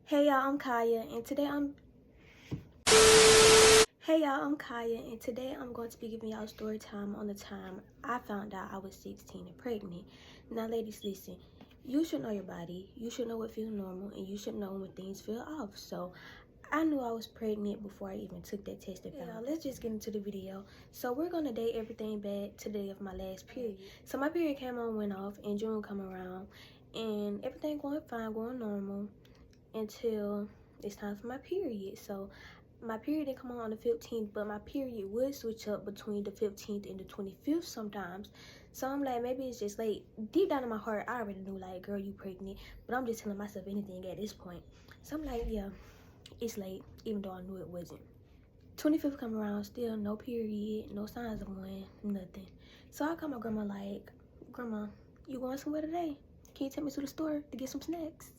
Hey y'all, I'm Kaya, and today I'm going to be giving y'all story time on the time I found out I was 16 and pregnant. Now, ladies, listen. You should know your body. You should know what feels normal, and you should know when things feel off. So, I knew I was pregnant before I even took that test and found out. Let's just get into the video. So, we're gonna date everything back to the day of my last period. So, my period came on, went off, and June come around, and everything going fine, going normal until it's time for my period. So my period didn't come on the 15th, but my period would switch up between the 15th and the 25th sometimes. So I'm like, maybe it's just late. Deep down in my heart, I already knew, like, girl, you pregnant, but I'm just telling myself anything at this point. So I'm like, yeah, it's late, even though I knew it wasn't. 25th come around, still no period, no signs of one, nothing. So I call my grandma like, Grandma, you going somewhere today? Can you take me to the store to get some snacks?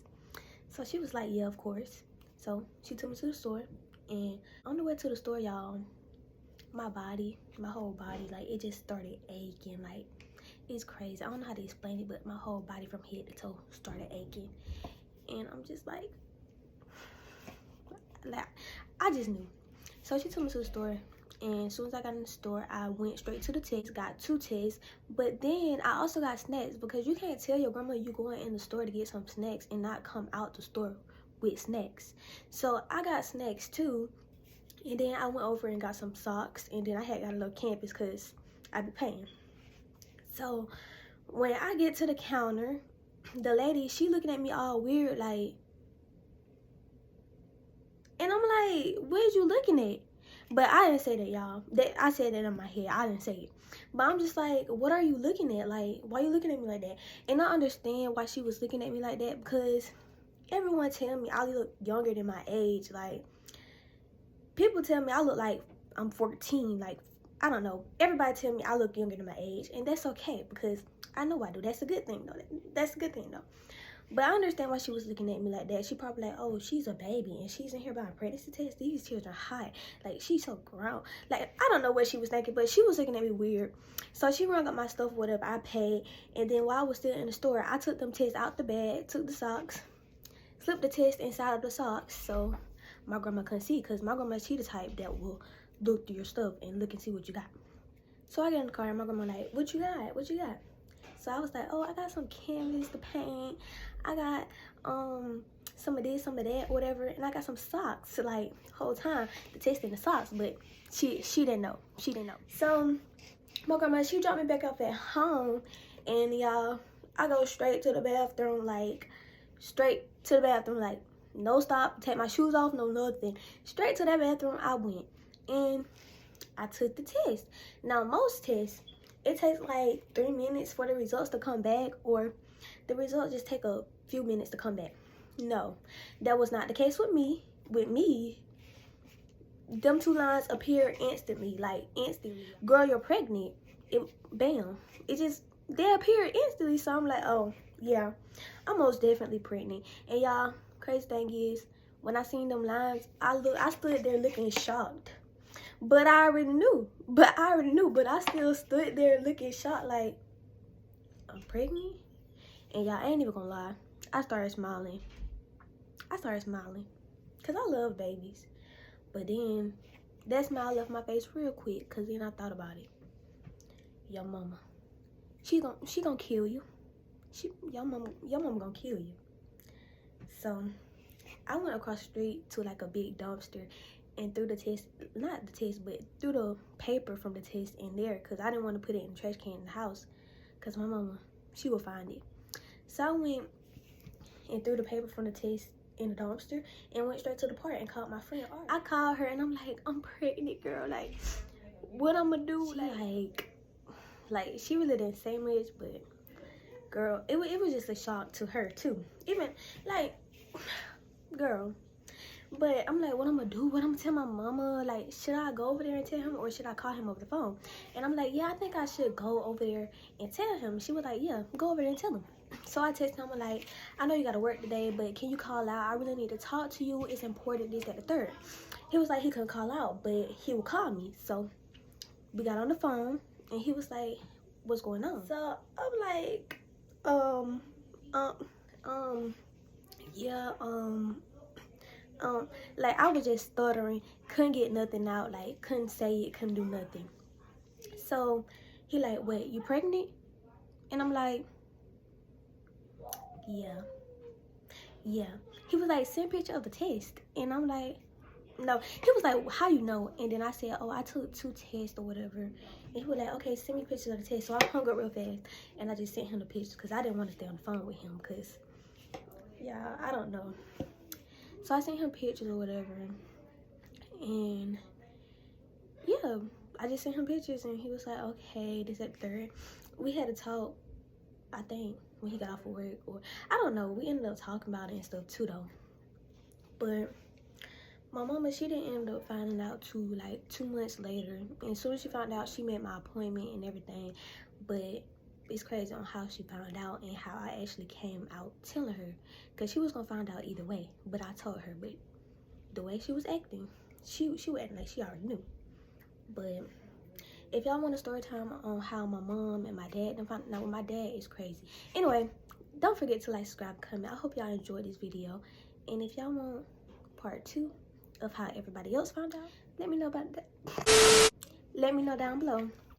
So she was like, yeah, of course. So she took me to the store, and on the way to the store, y'all, my whole body, like, it just started aching. Like, it's crazy. I don't know how to explain it, but my whole body from head to toe started aching. And I'm just like I just knew. So she took me to the store, and as soon as I got in the store, I went straight to the test, got 2 tests, but then I also got snacks, because you can't tell your grandma you going in the store to get some snacks and not come out the store with snacks. So I got snacks too, and then I went over and got some socks, and then I had got a little campus because I be paying. So when I get to the counter, the lady, she looking at me all weird, like, and I'm like, where's you looking at? But I didn't say that, y'all. I said that in my head. I didn't say it. But I'm just like, what are you looking at? Like, why are you looking at me like that? And I understand why she was looking at me like that, because everyone tell me I look younger than my age. Like, people tell me I look like I'm 14. Like, I don't know. Everybody tell me I look younger than my age. And that's okay, because I know I do. That's a good thing, though. That's a good thing, though. But I understand why she was looking at me like that. She probably like, oh, she's a baby and she's in here buying pregnancy tests. These children are hot. Like, she's so grown. Like, I don't know what she was thinking, but she was looking at me weird. So she rung up my stuff, whatever. I paid. And then while I was still in the store, I took them tests out the bag, took the socks, slipped the test inside of the socks so my grandma couldn't see, because my grandma, she the type that will look through your stuff and look and see what you got. So I get in the car and my grandma like, what you got? What you got? So I was like, oh, I got some canvas to paint. I got some of this, some of that, whatever. And I got some socks. Like, whole time, the test in the socks. But she didn't know. She didn't know. So my grandma, she dropped me back off at home. And y'all, I go straight to the bathroom. Like, no stop, take my shoes off, no nothing. Straight to that bathroom I went. And I took the test. Now, most tests, it takes like 3 minutes for the results to come back, or the results just take a few minutes to come back. No, that was not the case with me. With me, them 2 lines appeared instantly, like instantly. Girl, you're pregnant. Bam. They appeared instantly. So I'm like, oh yeah, I'm most definitely pregnant. And y'all, crazy thing is, when I seen them lines, I stood there looking shocked. But I already knew. But I still stood there looking shocked, like, I'm pregnant? And y'all, I ain't even gonna lie. I started smiling. Because I love babies. But then, that smile left my face real quick. Because then I thought about it. Your mama. She gonna kill you. Your mama gonna kill you. So, I went across the street to, like, a big dumpster and threw the test, not the test, but threw the paper from the test in there, because I didn't want to put it in the trash can in the house, because my mama, she will find it. So I went and threw the paper from the test in the dumpster and went straight to the park and called my friend Art. I called her and I'm like, I'm pregnant, girl. Like, what I'm gonna do? Like she really didn't say much, but girl, it was just a shock to her too. Even like, girl. But I'm like, what I'm gonna do? What I'm gonna tell my mama? Like, should I go over there and tell him, or should I call him over the phone? And I'm like, yeah, I think I should go over there and tell him. She was like, yeah, go over there and tell him. So I texted him, like, I know you gotta work today, but can you call out? I really need to talk to you. It's important, this, that, the third. He was like, he couldn't call out, but he would call me. So we got on the phone, and he was like, what's going on? So I'm like, Like I was just stuttering, couldn't get nothing out, like couldn't say it, couldn't do nothing. So he like, wait, you pregnant? And I'm like, yeah, yeah. He was like, send picture of the test. And I'm like, no. He was like, how you know? And then I said, oh, I took 2 tests or whatever. And he was like, okay, send me pictures of the test. So I hung up real fast and I just sent him the pictures because I didn't want to stay on the phone with him because, yeah, I don't know. So I sent him pictures or whatever. And yeah, I just sent him pictures and he was like, okay, this at the 3rd. We had a talk, I think, when he got off of work, or I don't know. We ended up talking about it and stuff too though. But my mama, she didn't end up finding out till like 2 months later. And as soon as she found out, she made my appointment and everything. But it's crazy on how she found out and how I actually came out telling her, because she was gonna find out either way. But I told her. But the way she was acting, she was acting like she already knew. But if y'all want a story time on how my mom and my dad found out, my dad is crazy. Anyway, don't forget to like, subscribe, comment. I hope y'all enjoyed this video. And if y'all want part 2 of how everybody else found out, let me know about that. Let me know down below.